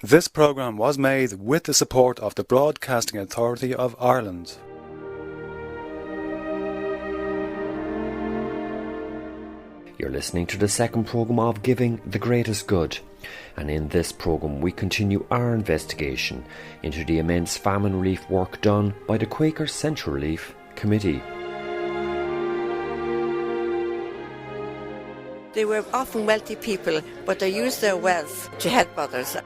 This programme was made with the support of the Broadcasting Authority of Ireland. You're listening to the second programme of Giving the Greatest Good, and in this programme we continue our investigation into the immense famine relief work done by the Quaker Central Relief Committee. They were often wealthy people, but they used their wealth to help others.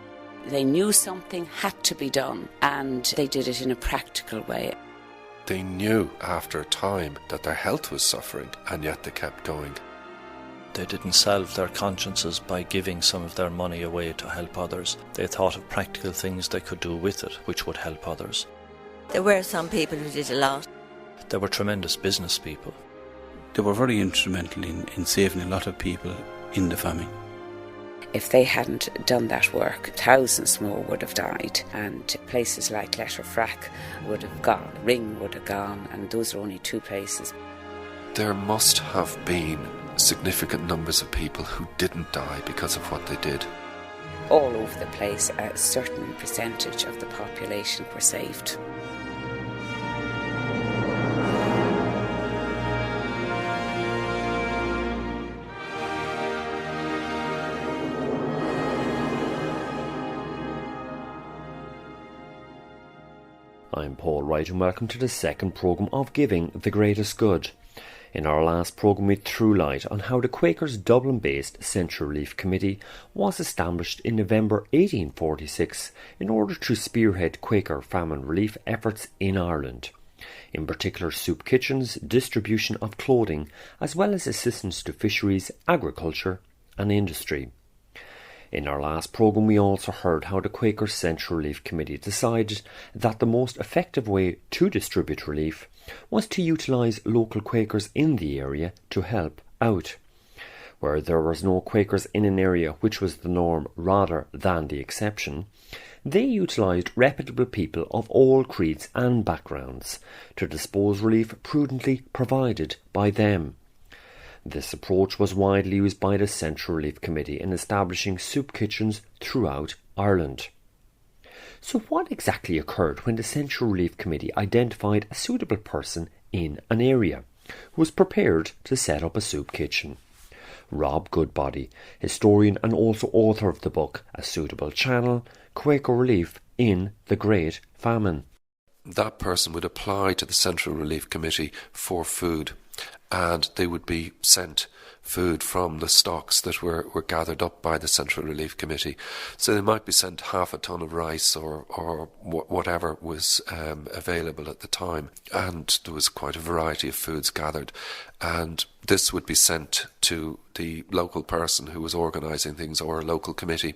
They knew something had to be done, and they did it in a practical way. They knew after a time that their health was suffering, and yet they kept going. They didn't salve their consciences by giving some of their money away to help others. They thought of practical things they could do with it, which would help others. There were some people who did a lot. They were tremendous business people. They were very instrumental in saving a lot of people in the famine. If they hadn't done that work, thousands more would have died, and places like Letterfrack would have gone, Ring would have gone, and those are only two places. There must have been significant numbers of people who didn't die because of what they did. All over the place, a certain percentage of the population were saved. I'm Paul Wright and welcome to the second programme of Giving the Greatest Good. In our last programme we threw light on how the Quakers' Dublin-based Central Relief Committee was established in November 1846 in order to spearhead Quaker famine relief efforts in Ireland. In particular, soup kitchens, distribution of clothing, as well as assistance to fisheries, agriculture and industry. In our last programme we also heard how the Quaker Central Relief Committee decided that the most effective way to distribute relief was to utilise local Quakers in the area to help out. Where there was no Quakers in an area, which was the norm rather than the exception, they utilised reputable people of all creeds and backgrounds to dispose relief prudently provided by them. This approach was widely used by the Central Relief Committee in establishing soup kitchens throughout Ireland. So what exactly occurred when the Central Relief Committee identified a suitable person in an area who was prepared to set up a soup kitchen? Rob Goodbody, historian and also author of the book A Suitable Channel, Quaker Relief in the Great Famine. That person would apply to the Central Relief Committee for food, and they would be sent food from the stocks that were gathered up by the Central Relief Committee. So they might be sent half a ton of rice or whatever was available at the time, and there was quite a variety of foods gathered, and this would be sent to the local person who was organising things or a local committee.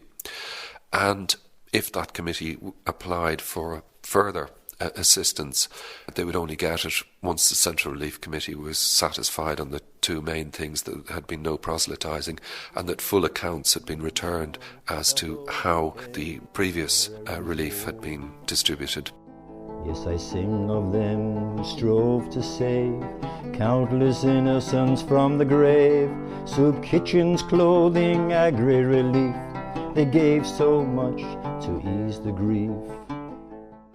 And if that committee applied for further assistance, they would only get it once the Central Relief Committee was satisfied on the two main things: that there had been no proselytising and that full accounts had been returned as to how the previous relief had been distributed. Yes, I sing of them who strove to save countless innocents from the grave. Soup kitchens, clothing, agri relief, they gave so much to ease the grief.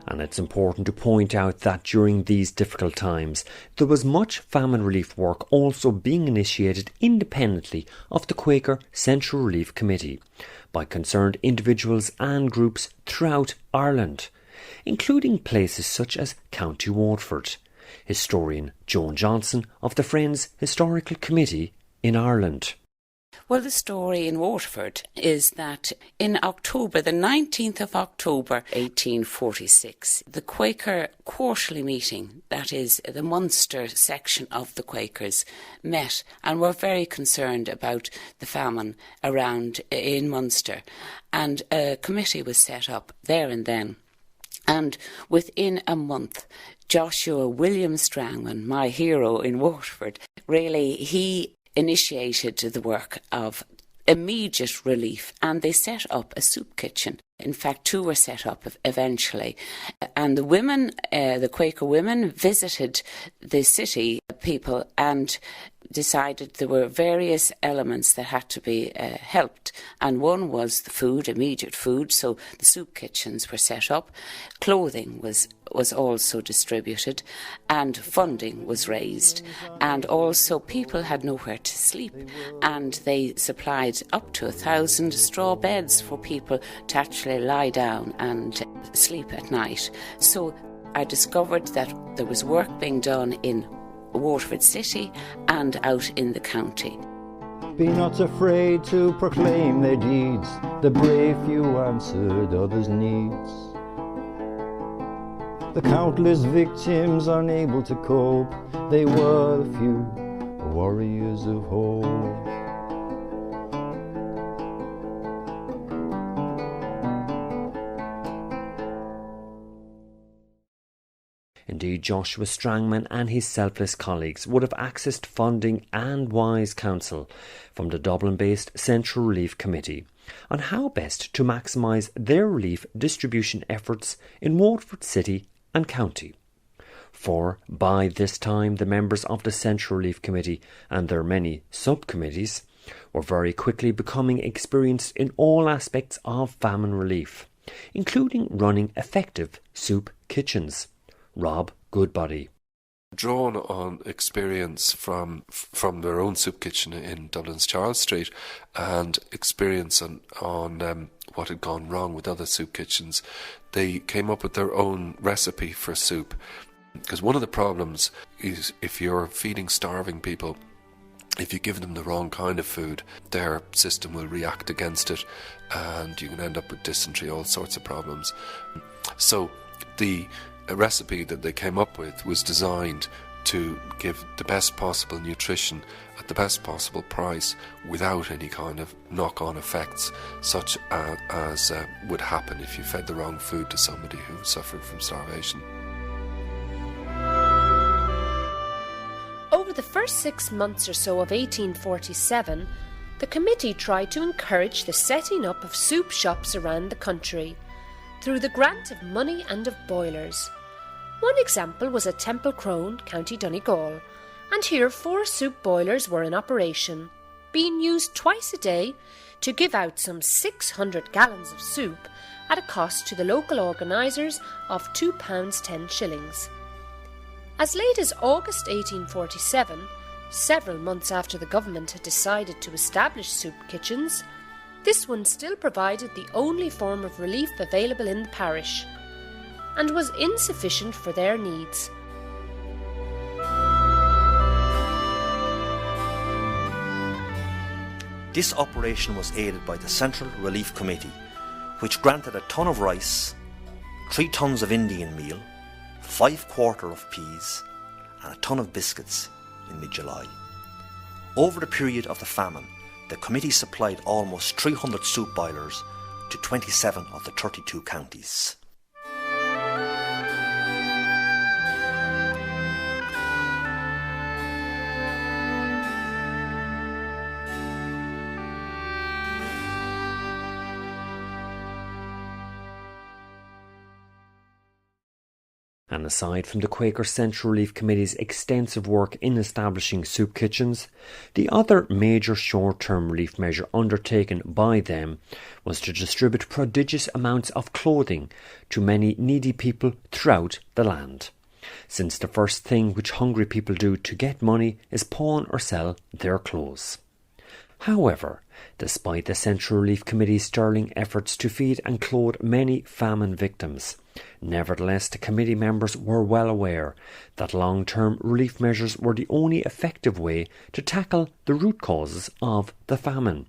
And it's important to point out that during these difficult times, there was much famine relief work also being initiated independently of the Quaker Central Relief Committee by concerned individuals and groups throughout Ireland, including places such as County Waterford. Historian Joan Johnson of the Friends Historical Committee in Ireland. Well, the story in Waterford is that in October, the 19th of October 1846, the Quaker quarterly meeting, that is the Munster section of the Quakers, met and were very concerned about the famine around in Munster. And a committee was set up there and then. And within a month, Joshua William Strangman, my hero in Waterford, really, he initiated the work of immediate relief, and they set up a soup kitchen In fact, 2 were set up eventually. And the women, the Quaker women, visited the city people and decided there were various elements that had to be helped. And one was the food, immediate food, so the soup kitchens were set up. Clothing was also distributed, and funding was raised. And also people had nowhere to sleep, and they supplied up to 1,000 straw beds for people to actually lie down and sleep at night. So I discovered that there was work being done in Waterford City and out in the county. Be not afraid to proclaim their deeds. The brave few answered others' needs. The countless victims unable to cope, they were the few warriors of hope. Indeed, Joshua Strangman and his selfless colleagues would have accessed funding and wise counsel from the Dublin-based Central Relief Committee on how best to maximise their relief distribution efforts in Waterford City and County. For by this time the members of the Central Relief Committee and their many subcommittees were very quickly becoming experienced in all aspects of famine relief, including running effective soup kitchens. Rob Goodbody. Drawn on experience from their own soup kitchen in Dublin's Charles Street and experience on what had gone wrong with other soup kitchens, they came up with their own recipe for soup. Because one of the problems is if you're feeding starving people, if you give them the wrong kind of food, their system will react against it and you can end up with dysentery, all sorts of problems. So the recipe that they came up with was designed to give the best possible nutrition at the best possible price without any kind of knock-on effects such as would happen if you fed the wrong food to somebody who was suffering from starvation. Over the first 6 months or so of 1847, the committee tried to encourage the setting up of soup shops around the country through the grant of money and of boilers. One example was at Temple Crone, County Donegal, and here 4 soup boilers were in operation, being used twice a day to give out some 600 gallons of soup at a cost to the local organisers of £2.10. As late as August 1847, several months after the government had decided to establish soup kitchens, this one still provided the only form of relief available in the parish, and was insufficient for their needs. This operation was aided by the Central Relief Committee, which granted a ton of rice, 3 tons of Indian meal, 5 quarter of peas, and a ton of biscuits in mid-July. Over the period of the famine, the committee supplied almost 300 soup boilers to 27 of the 32 counties. And aside from the Quaker Central Relief Committee's extensive work in establishing soup kitchens, the other major short-term relief measure undertaken by them was to distribute prodigious amounts of clothing to many needy people throughout the land, since the first thing which hungry people do to get money is pawn or sell their clothes. However, despite the Central Relief Committee's sterling efforts to feed and clothe many famine victims, nevertheless the committee members were well aware that long-term relief measures were the only effective way to tackle the root causes of the famine.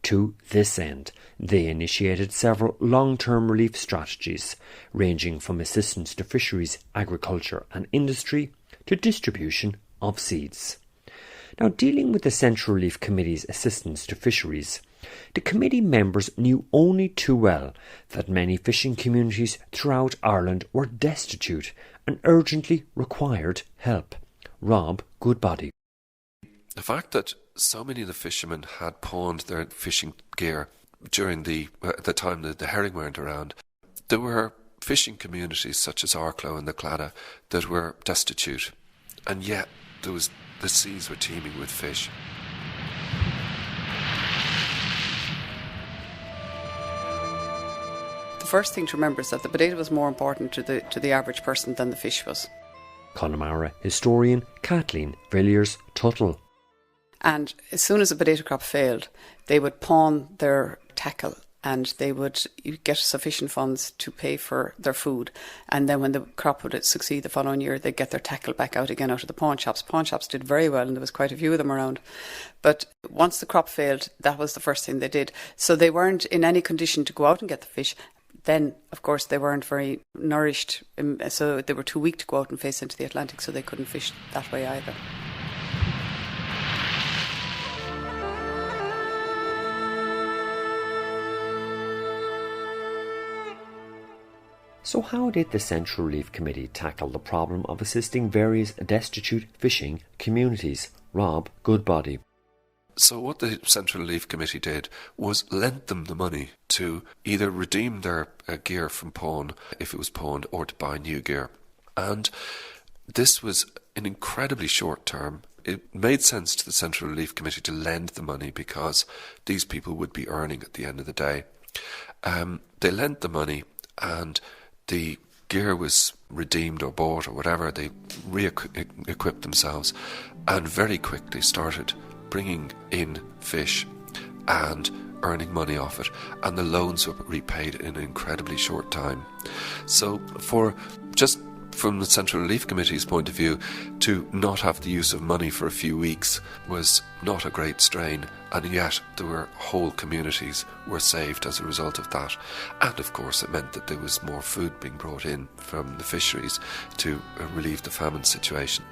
To this end, they initiated several long-term relief strategies, ranging from assistance to fisheries, agriculture and industry to distribution of seeds. Now, dealing with the Central Relief Committee's assistance to fisheries, the committee members knew only too well that many fishing communities throughout Ireland were destitute and urgently required help. Rob Goodbody. The fact that so many of the fishermen had pawned their fishing gear during the time that the herring weren't around, there were fishing communities such as Arklow and the Claddagh that were destitute, and yet the seas were teeming with fish. The first thing to remember is that the potato was more important to the average person than the fish was. Connemara historian Kathleen Villiers-Tuttle. And as soon as the potato crop failed, they would pawn their tackle and they would get sufficient funds to pay for their food. And then when the crop would succeed the following year, they'd get their tackle back out again out of the pawn shops. Pawn shops did very well, and there was quite a few of them around. But once the crop failed, that was the first thing they did. So they weren't in any condition to go out and get the fish. Then, of course, they weren't very nourished, so they were too weak to go out and face into the Atlantic, so they couldn't fish that way either. So how did the Central Relief Committee tackle the problem of assisting various destitute fishing communities? Rob Goodbody. So what the Central Relief Committee did was lent them the money to either redeem their gear from pawn, if it was pawned, or to buy new gear. And this was an incredibly short term. It made sense to the Central Relief Committee to lend the money because these people would be earning at the end of the day. They lent the money and the gear was redeemed or bought or whatever. They re-equipped themselves and very quickly started bringing in fish and earning money off it, and the loans were repaid in an incredibly short time. So from the Central Relief Committee's point of view, to not have the use of money for a few weeks was not a great strain, and yet there were whole communities were saved as a result of that. And of course it meant that there was more food being brought in from the fisheries to relieve the famine situation.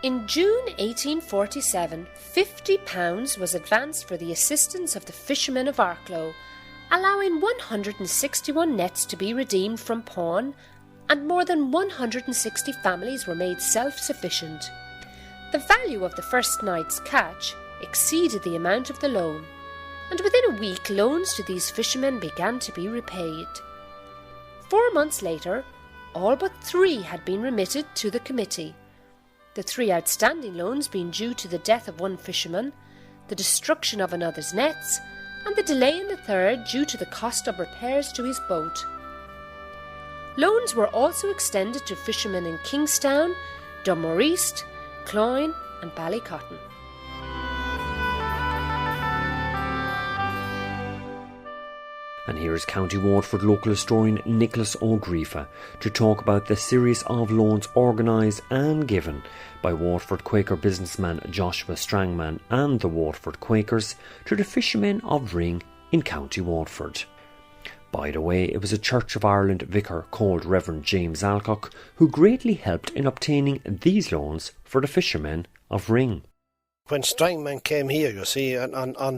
In June 1847, £50 was advanced for the assistance of the fishermen of Arklow, allowing 161 nets to be redeemed from pawn, and more than 160 families were made self-sufficient. The value of the first night's catch exceeded the amount of the loan, and within a week loans to these fishermen began to be repaid. 4 months later, all but 3 had been remitted to the committee. The 3 outstanding loans being due to the death of one fisherman, the destruction of another's nets, and the delay in the third due to the cost of repairs to his boat. Loans were also extended to fishermen in Kingstown, Dunmore East, Cloyne and Ballycotton. And here is County Waterford local historian Nicholas O'Griefa to talk about the series of loans organised and given by Waterford Quaker businessman Joshua Strangman and the Waterford Quakers to the fishermen of Ring in County Waterford. By the way, it was a Church of Ireland vicar called Reverend James Alcock who greatly helped in obtaining these loans for the fishermen of Ring. When Strangman came here, you see, on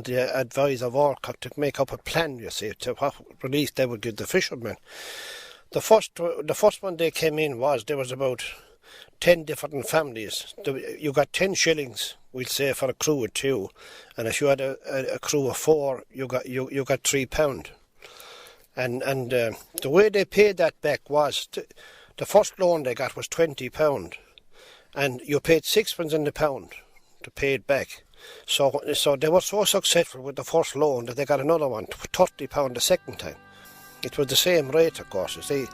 the advice of Alcock to make up a plan, you see, to what relief they would give the fishermen. The first one they came in there was about 10 different families. You got 10 shillings, we'll say, for a crew of 2, and if you had a crew of 4, you got £3. And the way they paid that back was the first loan they got was £20, and you paid sixpence in the pound to pay it back. So they were so successful with the first loan that they got another one, £30 the second time. It was the same rate, of course, you see.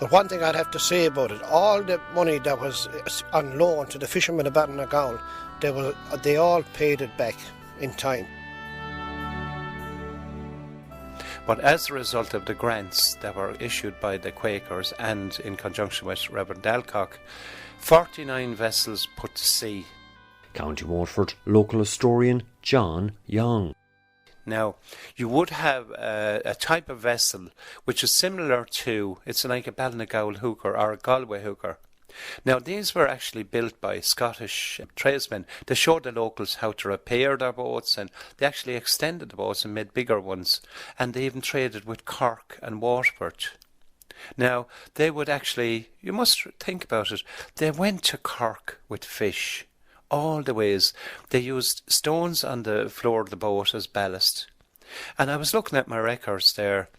But one thing I'd have to say about it, all the money that was on loan to the fishermen of Ballinagall, they all paid it back in time. But as a result of the grants that were issued by the Quakers and in conjunction with Reverend Alcock, 49 vessels put to sea. County Waterford local historian John Young. Now, you would have a type of vessel which is similar to, it's like a Ballinagall hooker or a Galway hooker. Now, these were actually built by Scottish tradesmen. They showed the locals how to repair their boats, and they actually extended the boats and made bigger ones. And they even traded with Cork and Waterford. Now, they would actually, you must think about it, they went to Cork with fish all the ways. They used stones on the floor of the boat as ballast. And I was looking at my records there.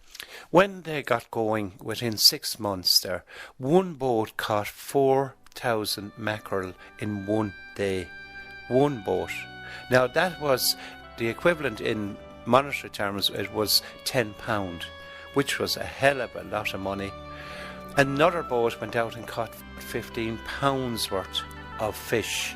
When they got going, within 6 months there, one boat caught 4,000 mackerel in one day. One boat. Now that was the equivalent in monetary terms, it was £10, which was a hell of a lot of money. Another boat went out and caught £15 worth of fish.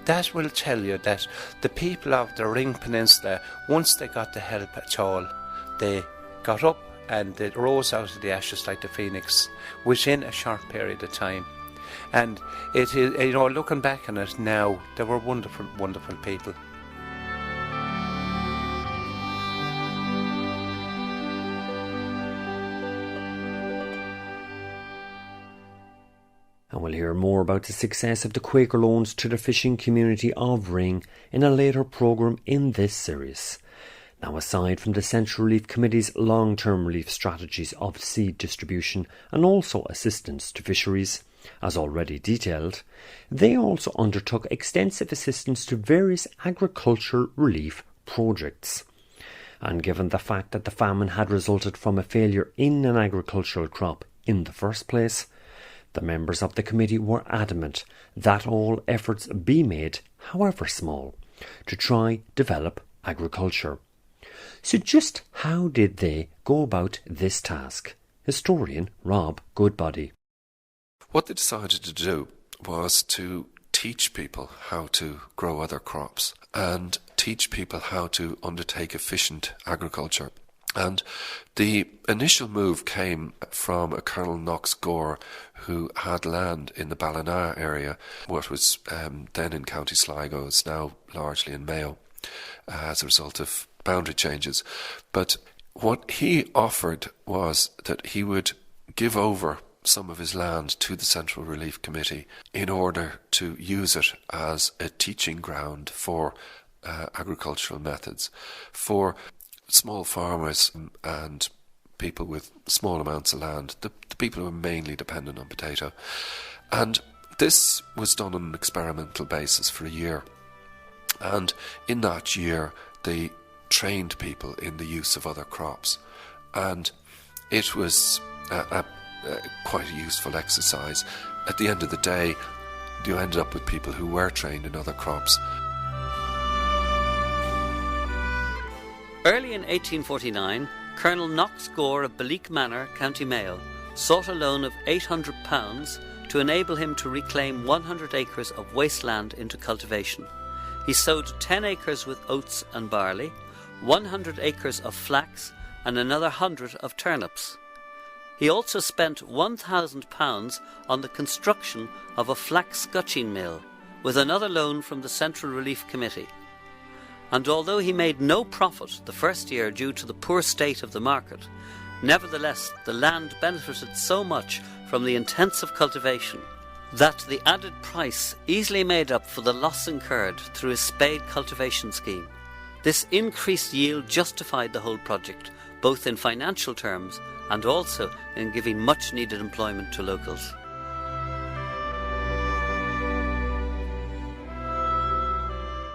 That will tell you that the people of the Ring Peninsula, once they got the help at all, they got up and they rose out of the ashes like the phoenix within a short period of time. And it is, looking back on it now, they were wonderful, wonderful people. And we'll hear more about the success of the Quaker loans to the fishing community of Ring in a later programme in this series. Now, aside from the Central Relief Committee's long-term relief strategies of seed distribution and also assistance to fisheries, as already detailed, they also undertook extensive assistance to various agricultural relief projects. And given the fact that the famine had resulted from a failure in an agricultural crop in the first place, the members of the committee were adamant that all efforts be made, however small, to try develop agriculture. So just how did they go about this task? Historian Rob Goodbody. What they decided to do was to teach people how to grow other crops and teach people how to undertake efficient agriculture. And the initial move came from a Colonel Knox Gore who had land in the Ballina area, what was then in County Sligo, is now largely in Mayo, as a result of boundary changes. But what he offered was that he would give over some of his land to the Central Relief Committee in order to use it as a teaching ground for agricultural methods, for small farmers and people with small amounts of land, the people who are mainly dependent on potato. And this was done on an experimental basis for a year. And in that year, they trained people in the use of other crops. And it was quite a useful exercise. At the end of the day, you ended up with people who were trained in other crops. Early in 1849, Colonel Knox Gore of Balleek Manor, County Mayo, sought a loan of £800 to enable him to reclaim 100 acres of wasteland into cultivation. He sowed 10 acres with oats and barley, 100 acres of flax and another 100 of turnips. He also spent £1,000 on the construction of a flax scutching mill, with another loan from the Central Relief Committee. And although he made no profit the first year due to the poor state of the market, nevertheless the land benefited so much from the intensive cultivation that the added price easily made up for the loss incurred through his spade cultivation scheme. This increased yield justified the whole project, both in financial terms and also in giving much needed employment to locals.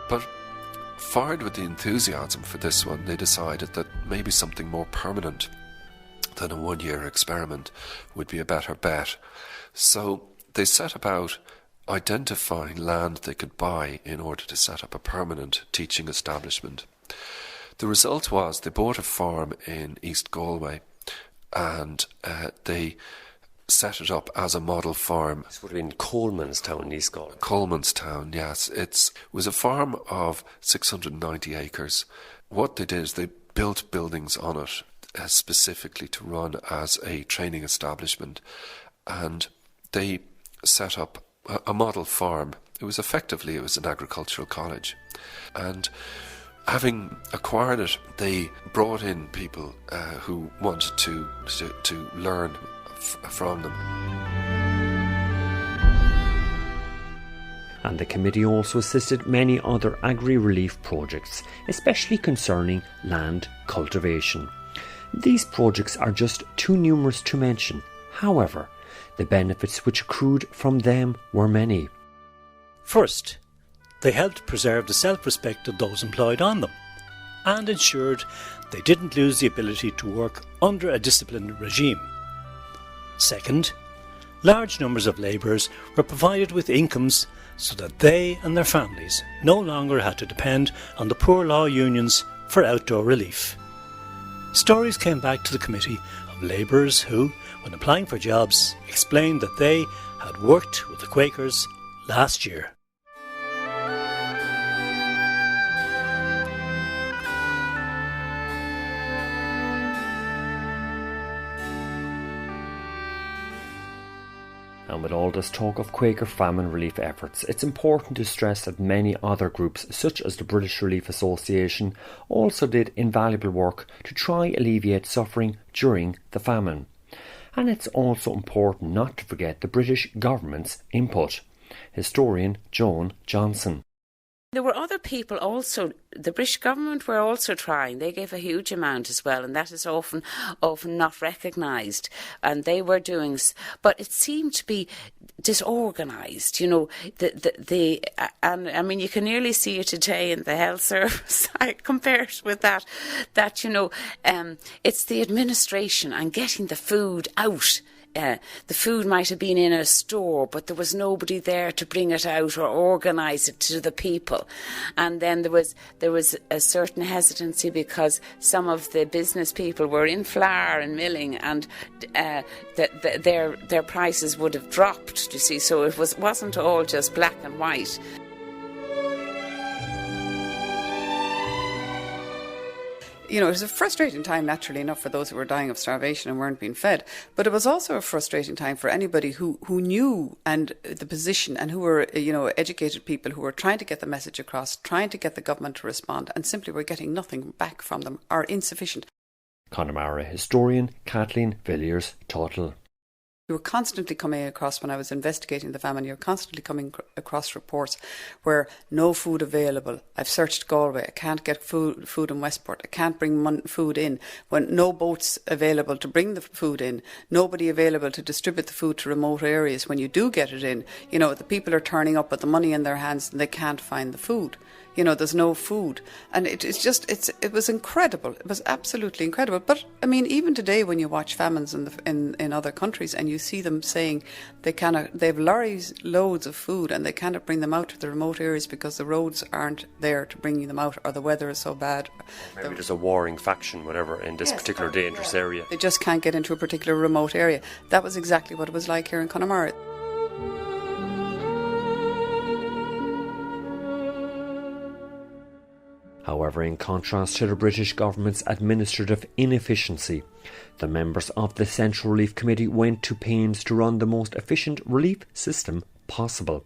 But fired with the enthusiasm for this one, they decided that maybe something more permanent than a one-year experiment would be a better bet. So they set about identifying land they could buy in order to set up a permanent teaching establishment. The result was they bought a farm in East Galway and they set it up as a model farm. This would have been Colemanstown, East Galway. Colemanstown, yes. It was a farm of 690 acres. What they did is they built buildings on it specifically to run as a training establishment, and they set up a model farm. It was an agricultural college, and having acquired it, they brought in people who wanted to learn from them. and the committee also assisted many other agri-relief projects, especially concerning land cultivation. These projects are just too numerous to mention. However, the benefits which accrued from them were many. First, they helped preserve the self-respect of those employed on them, and ensured they didn't lose the ability to work under a disciplined regime. Second, large numbers of labourers were provided with incomes so that they and their families no longer had to depend on the poor law unions for outdoor relief. Stories came back to the committee of labourers who, when applying for jobs, explained that they had worked with the Quakers last year. And with all this talk of Quaker famine relief efforts, it's important to stress that many other groups, such as the British Relief Association, also did invaluable work to try alleviate suffering during the famine. And it's also important not to forget the British government's input. Historian Joan Johnson. There were other people also. The British government were also trying. They gave a huge amount as well, and that is often not recognised. And they were doing, but it seemed to be disorganised. You know, and I mean, you can nearly see it today in the health service. I compare it with that. That it's the administration and getting the food out. The food might have been in a store, but there was nobody there to bring it out or organise it to the people. And then there was a certain hesitancy because some of the business people were in flour and milling, and their prices would have dropped. You see, so it wasn't all just black and white. You know, it was a frustrating time, naturally enough, for those who were dying of starvation and weren't being fed. But it was also a frustrating time for anybody who knew the position and who were, educated people who were trying to get the message across, trying to get the government to respond, and simply were getting nothing back from them or insufficient. Connemara historian Kathleen Villiers-Tuttle. You were constantly coming across, when I was investigating the famine, you're constantly coming across reports where no food available. I've searched Galway, I can't get food in Westport, I can't bring food in. When no boats available to bring the food in, nobody available to distribute the food to remote areas. When you do get it in, the people are turning up with the money in their hands and they can't find the food. There's no food. And it was incredible. It was absolutely incredible. But, I mean, even today when you watch famines in other countries and you see them saying they have lorries loads of food and they cannot bring them out to the remote areas because the roads aren't there to bring them out, or the weather is so bad. Maybe there's a warring faction, whatever, in this particular dangerous area. They just can't get into a particular remote area. That was exactly what it was like here in Connemara. However, in contrast to the British government's administrative inefficiency, the members of the Central Relief Committee went to pains to run the most efficient relief system possible.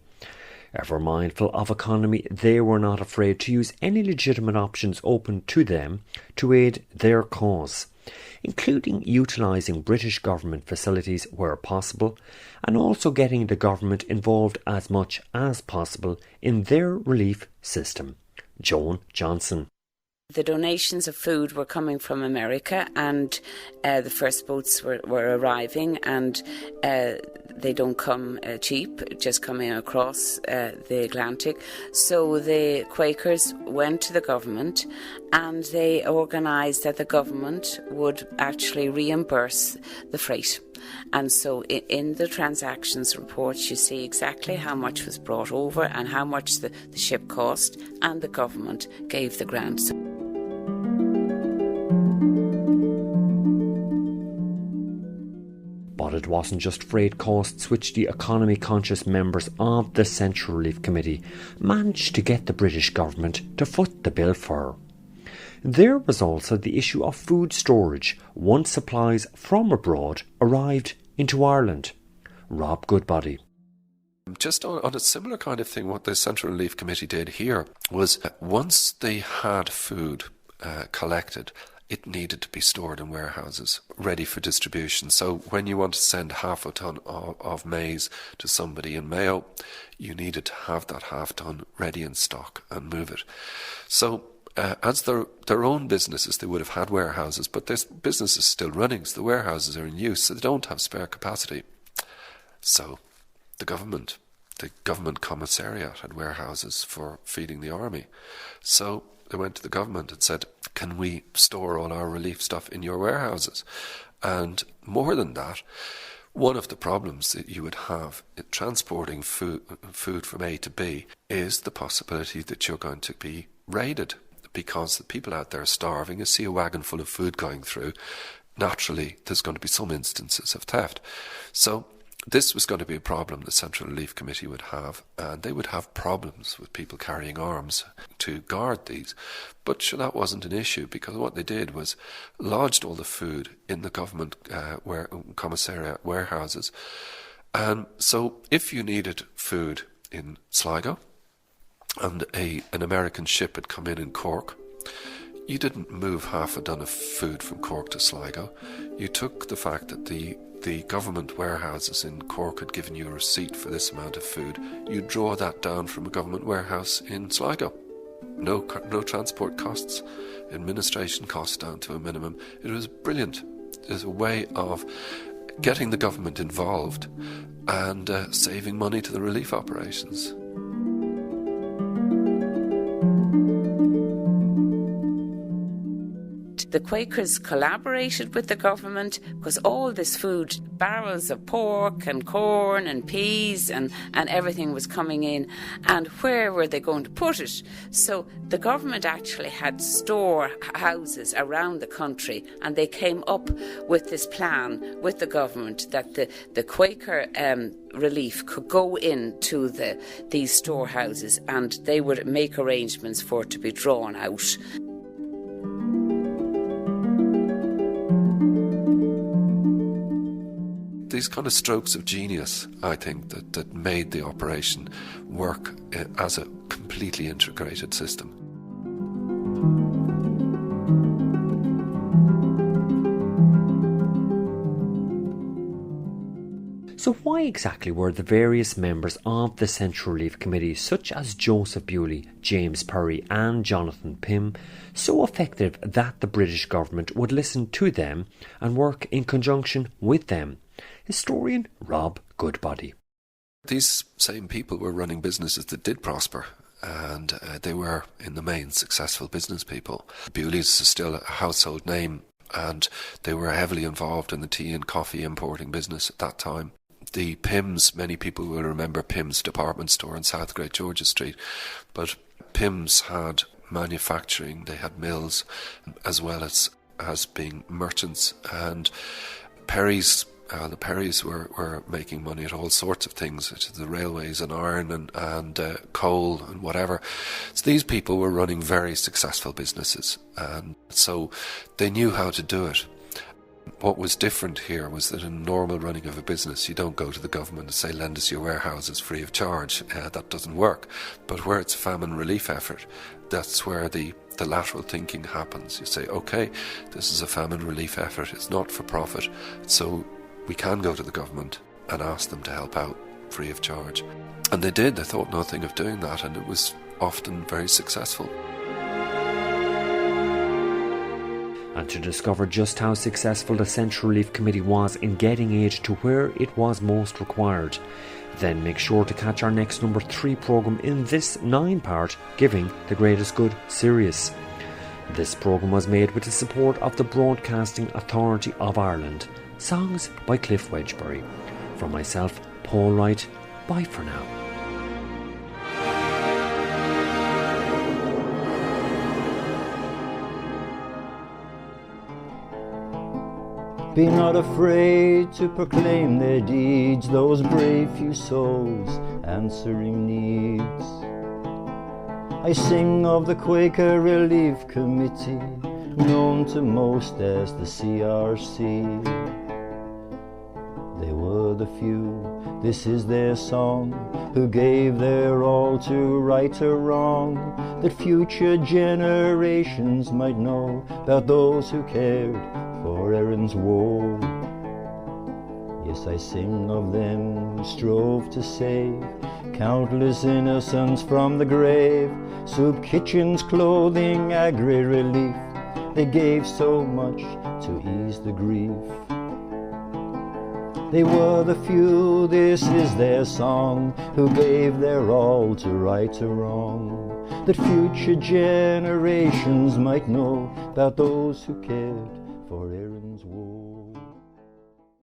Ever mindful of economy, they were not afraid to use any legitimate options open to them to aid their cause, including utilising British government facilities where possible, and also getting the government involved as much as possible in their relief system. Joan Johnson. The donations of food were coming from America, and the first boats were arriving, and they don't come cheap, just coming across the Atlantic. So the Quakers went to the government and they organised that the government would actually reimburse the freight. And so in the transactions reports you see exactly how much was brought over and how much the ship cost, and the government gave the grant. But it wasn't just freight costs which the economy-conscious members of the Central Relief Committee managed to get the British government to foot the bill for. There was also the issue of food storage once supplies from abroad arrived into Ireland. Rob Goodbody. Just on a similar kind of thing, what the Central Relief Committee did here was once they had food collected, it needed to be stored in warehouses, ready for distribution. So when you want to send half a ton of maize to somebody in Mayo, you needed to have that half ton ready in stock and move it. So as their own businesses, they would have had warehouses, but their business is still running, so the warehouses are in use, so they don't have spare capacity. So the government commissariat had warehouses for feeding the army. So they went to the government and said, can we store all our relief stuff in your warehouses? And more than that, one of the problems that you would have in transporting food from A to B is the possibility that you're going to be raided, because the people out there are starving. You see a wagon full of food going through, naturally there's going to be some instances of theft. So this was going to be a problem the Central Relief Committee would have, and they would have problems with people carrying arms to guard these. But sure, that wasn't an issue, because what they did was lodged all the food in the government commissariat warehouses. And so if you needed food in Sligo, and an American ship had come in Cork, you didn't move half a ton of food from Cork to Sligo. You took the fact that the government warehouses in Cork had given you a receipt for this amount of food. You draw that down from a government warehouse in Sligo. No transport costs, administration costs down to a minimum. It was brilliant. It was a way of getting the government involved and saving money to the relief operations. The Quakers collaborated with the government because all this food, barrels of pork and corn and peas and everything was coming in, and where were they going to put it? So the government actually had store houses around the country, and they came up with this plan with the government that the Quaker relief could go into these storehouses, and they would make arrangements for it to be drawn out. These kind of strokes of genius, I think, that made the operation work as a completely integrated system. So why exactly were the various members of the Central Relief Committee, such as Joseph Bewley, James Perry and Jonathan Pym, so effective that the British government would listen to them and work in conjunction with them? Historian Rob Goodbody. These same people were running businesses that did prosper, and they were, in the main, successful business people. Bewley's is still a household name, and they were heavily involved in the tea and coffee importing business at that time. The Pyms, many people will remember Pym's department store on South Great George's Street, but Pym's had manufacturing, they had mills, as well as being merchants, and Perry's the Perrys were making money at all sorts of things, such as the railways and iron and coal and whatever. So these people were running very successful businesses, and so they knew how to do it. What was different here was that in normal running of a business, you don't go to the government and say, lend us your warehouses free of charge. That doesn't work. But where it's a famine relief effort, that's where the lateral thinking happens. You say, okay, this is a famine relief effort, it's not for profit, so we can go to the government and ask them to help out free of charge. And they did. They thought nothing of doing that, and it was often very successful. And to discover just how successful the Central Relief Committee was in getting aid to where it was most required, then make sure to catch our next number 3 programme in this 9-part Giving the Greatest Good series. This programme was made with the support of the Broadcasting Authority of Ireland. Songs by Cliff Wedgbury. From myself, Paul Wright, bye for now. Be not afraid to proclaim their deeds, those brave few souls answering needs. I sing of the Quaker Relief Committee, known to most as the CRC. They were the few, this is their song, who gave their all to right a wrong, that future generations might know about those who cared for Erin's woe. Yes, I sing of them who strove to save countless innocents from the grave, soup kitchens, clothing, agri relief, they gave so much to ease the grief. They were the few, this is their song, who gave their all to right a wrong, that future generations might know about those who cared for Erin's woe.